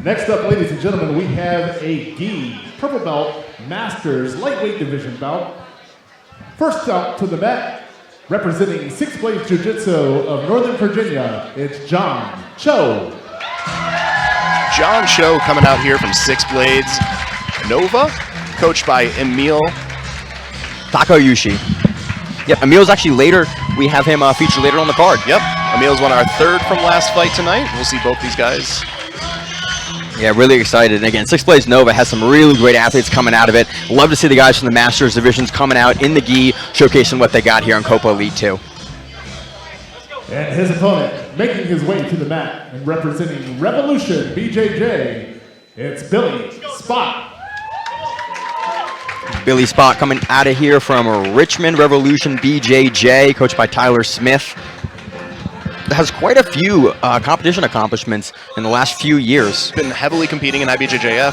Next up, ladies and gentlemen, we have a gi purple belt Masters lightweight division bout. First out to the mat, representing Six Blades Jiu-Jitsu of Northern Virginia, it's John Choe. John Choe coming out here from Six Blades Nova, coached by Emil Takayushi. Yep, Emil's actually later. We have him featured later on the card. Yep, Emil's won our third from last fight tonight. We'll see both these guys. Yeah, really excited. And again, Six Blades Nova has some really great athletes coming out of it. Love to see the guys from the Masters divisions coming out in the gi, showcasing what they got here on Copa Elite 2. And his opponent, making his way to the mat and representing Revolution BJJ, it's Billy Spott. Billy Spott coming out of here from Richmond Revolution BJJ, coached by Tyler Smith. Has quite a few competition accomplishments in the last few years. Been heavily competing in IBJJF,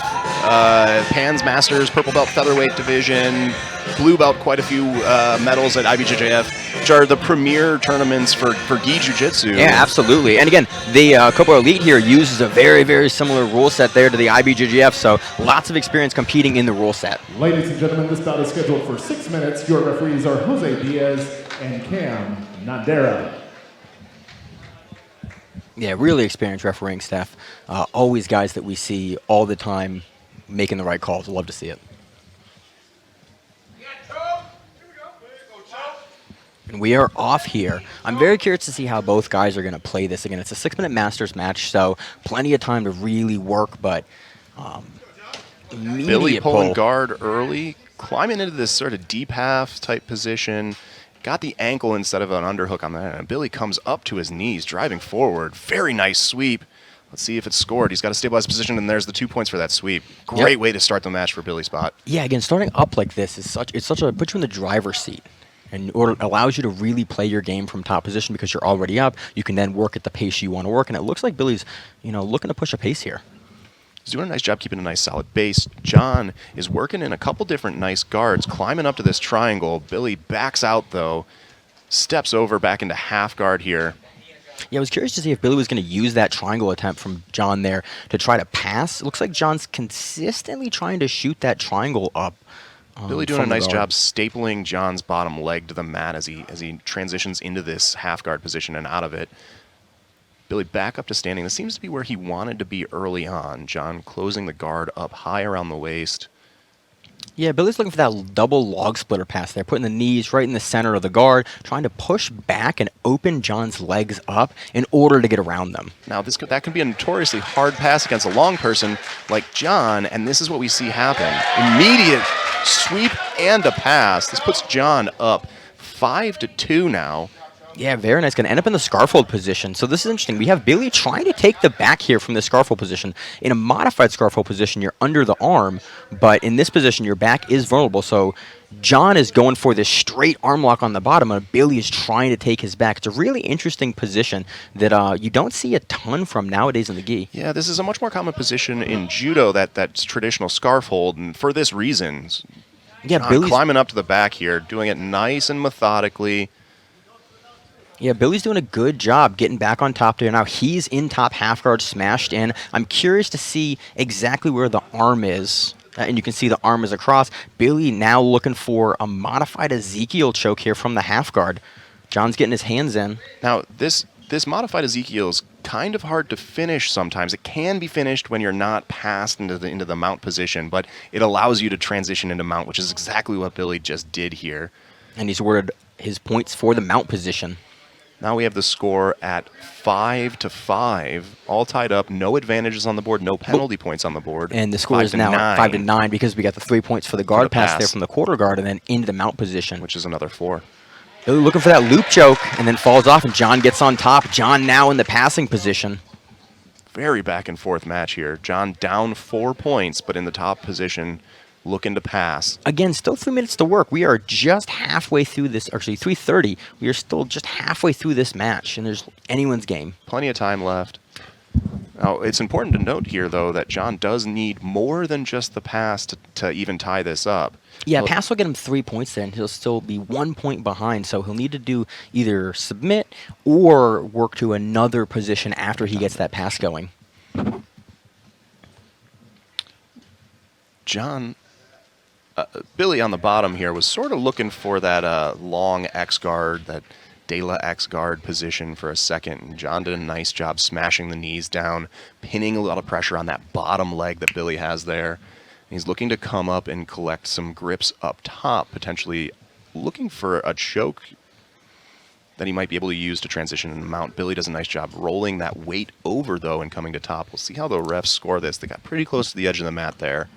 Pans Masters, Purple Belt Featherweight Division, Blue Belt, quite a few medals at IBJJF, which are the premier tournaments for gi jiu-jitsu. Yeah, absolutely. And again, the Copa Elite here uses a very, very similar rule set there to the IBJJF, so lots of experience competing in the rule set. Ladies and gentlemen, this bout is scheduled for 6 minutes. Your referees are Jose Diaz and Cam Nandera. Yeah, really experienced refereeing staff. Always guys that we see all the time making the right calls. Love to see it. And we are off here. I'm very curious to see how both guys are going to play this. Again, it's a 6-minute Masters match, so plenty of time to really work, but Billy pulling guard early, climbing into this sort of deep half type position. Got the ankle instead of an underhook on that, and Billy comes up to his knees, driving forward. Very nice sweep. Let's see if it's scored. He's got to stabilize position, and there's the 2 points for that sweep. Great way to start the match for Billy Spott. Yeah, again, starting up like this is such a puts you in the driver's seat, and allows you to really play your game from top position because you're already up. You can then work at the pace you want to work, and it looks like Billy's, looking to push a pace here. He's doing a nice job keeping a nice solid base. John is working in a couple different nice guards, climbing up to this triangle. Billy backs out, though, steps over back into half guard here. Yeah, I was curious to see if Billy was going to use that triangle attempt from John there to try to pass. It looks like John's consistently trying to shoot that triangle up. Billy doing a nice job stapling John's bottom leg to the mat as he transitions into this half guard position and out of it. Billy back up to standing. This seems to be where he wanted to be early on. John closing the guard up high around the waist. Yeah, Billy's looking for that double log splitter pass there, putting the knees right in the center of the guard, trying to push back and open John's legs up in order to get around them. Now, that can be a notoriously hard pass against a long person like John, and this is what we see happen. Immediate sweep and a pass. This puts John up 5-2 now. Yeah, very nice. Going to end up in the scarfold position. So this is interesting. We have Billy trying to take the back here from the scarfold position. In a modified scarfold position, you're under the arm, but in this position, your back is vulnerable. So John is going for this straight arm lock on the bottom, and Billy is trying to take his back. It's a really interesting position that you don't see a ton from nowadays in the gi. Yeah, this is a much more common position in judo, that's traditional scarf hold, and for this reason, yeah, Billy's climbing up to the back here, doing it nice and methodically. Yeah, Billy's doing a good job getting back on top there. Now he's in top half guard, smashed in. I'm curious to see exactly where the arm is. And you can see the arm is across. Billy now looking for a modified Ezekiel choke here from the half guard. John's getting his hands in. Now, this modified Ezekiel is kind of hard to finish sometimes. It can be finished when you're not passed into the mount position, but it allows you to transition into mount, which is exactly what Billy just did here. And he's awarded his points for the mount position. Now we have the score at 5-5, all tied up, no advantages on the board, no penalty points on the board. And the score is now at 5-9 because we got the 3 points for the guard pass there from the quarter guard and then into the mount position. Which is another 4. Billy looking for that loop choke and then falls off, and John gets on top. John now in the passing position. Very back and forth match here. John down 4 points, but in the top position, looking to pass. Again, still 3 minutes to work. We are just halfway through this, actually 3:30. We are still just halfway through this match, and there's anyone's game. Plenty of time left. Now, it's important to note here, though, that John does need more than just the pass to even tie this up. Yeah, pass will get him 3 points there, and he'll still be 1 point behind, so he'll need to do either submit or work to another position after he gets that pass going. John, Billy on the bottom here was sort of looking for that long X guard, that De La X guard position for a second. And John did a nice job smashing the knees down, pinning a lot of pressure on that bottom leg that Billy has there. He's looking to come up and collect some grips up top, potentially looking for a choke that he might be able to use to transition and mount. Billy does a nice job rolling that weight over, though, and coming to top. We'll see how the refs score this. They got pretty close to the edge of the mat there.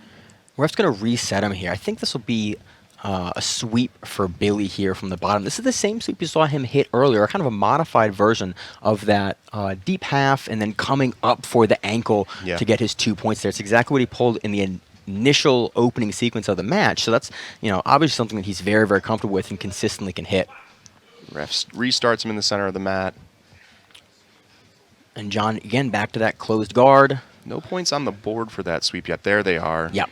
Ref's going to reset him here. I think this will be a sweep for Billy here from the bottom. This is the same sweep you saw him hit earlier, kind of a modified version of that deep half and then coming up for the ankle to get his 2 points there. It's exactly what he pulled in the initial opening sequence of the match. So that's, obviously something that he's very, very comfortable with and consistently can hit. Ref restarts him in the center of the mat. And John, again, back to that closed guard. No points on the board for that sweep yet. There they are. Yep.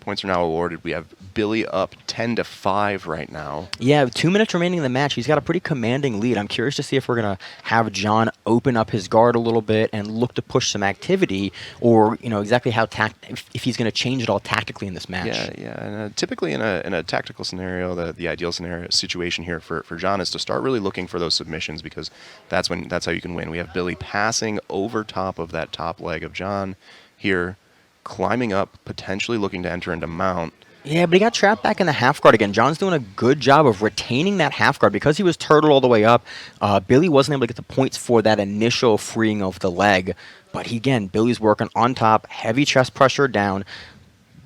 Points are now awarded. We have Billy up 10-5 right now. Yeah, 2 minutes remaining in the match. He's got a pretty commanding lead. I'm curious to see if we're going to have John open up his guard a little bit and look to push some activity, or exactly how if he's going to change it all tactically in this match. Yeah. And typically in a tactical scenario, the ideal scenario situation here for John is to start really looking for those submissions, because that's how you can win. We have Billy passing over top of that top leg of John here, climbing up, potentially looking to enter into mount. Yeah, but he got trapped back in the half guard again. John's doing a good job of retaining that half guard because he was turtled all the way up. Billy wasn't able to get the points for that initial freeing of the leg. But Billy's working on top, heavy chest pressure down,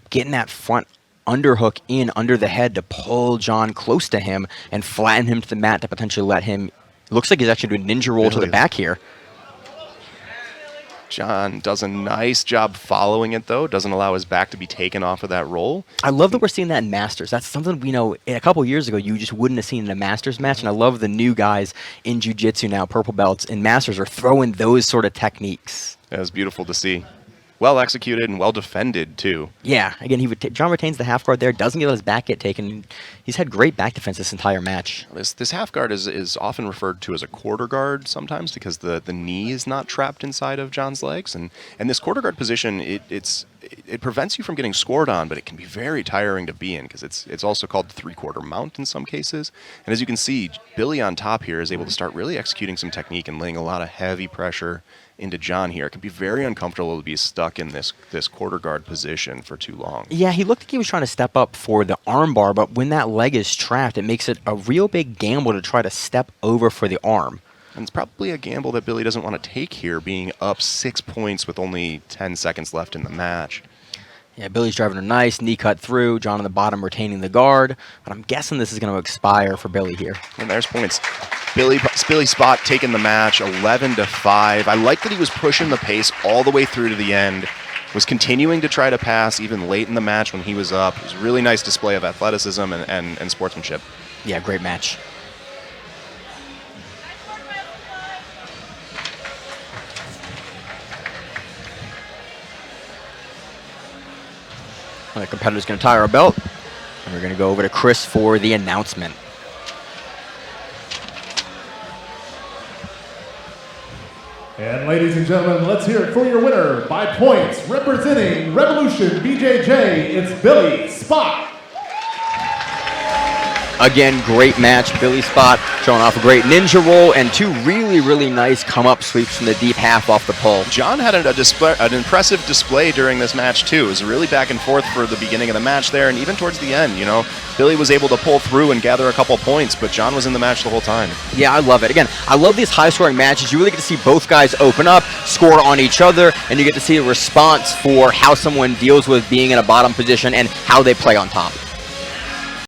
getting that front underhook in under the head to pull John close to him and flatten him to the mat to potentially let him. Looks like he's actually doing a ninja roll to the back here. John does a nice job following it, though. Doesn't allow his back to be taken off of that roll. I love that we're seeing that in Masters. That's something we know a couple years ago you just wouldn't have seen in a Masters match. And I love the new guys in Jiu-Jitsu now, purple belts in Masters, are throwing those sort of techniques. That was beautiful to see. Well executed and well defended, too. Yeah. Again, John retains the half guard there, doesn't get his back get taken. He's had great back defense this entire match. This half guard is often referred to as a quarter guard sometimes because the knee is not trapped inside of John's legs. And this quarter guard position, it prevents you from getting scored on, but it can be very tiring to be in because it's also called three-quarter mount in some cases. And as you can see, Billy on top here is able to start really executing some technique and laying a lot of heavy pressure into John here. It can be very uncomfortable to be stuck in this quarter guard position for too long. Yeah, he looked like he was trying to step up for the arm bar, but when that leg is trapped, it makes it a real big gamble to try to step over for the arm. And it's probably a gamble that Billy doesn't want to take here, being up 6 points with only 10 seconds left in the match. Yeah, Billy's driving a nice knee cut through. John on the bottom retaining the guard. But I'm guessing this is going to expire for Billy here. And there's points. Billy Spott taking the match 11-5. I like that he was pushing the pace all the way through to the end. Was continuing to try to pass even late in the match when he was up. It was a really nice display of athleticism and sportsmanship. Yeah, great match. And the competitor's going to tie our belt. And we're going to go over to Chris for the announcement. And ladies and gentlemen, let's hear it for your winner by points, representing Revolution BJJ, it's Billy Spott. Again, great match. Billy Spott showing off a great ninja roll and two really, really nice come-up sweeps from the deep half off the pull. John had an impressive display during this match, too. It was really back and forth for the beginning of the match there, and even towards the end, Billy was able to pull through and gather a couple points, but John was in the match the whole time. Yeah, I love it. Again, I love these high-scoring matches. You really get to see both guys open up, score on each other, and you get to see a response for how someone deals with being in a bottom position and how they play on top.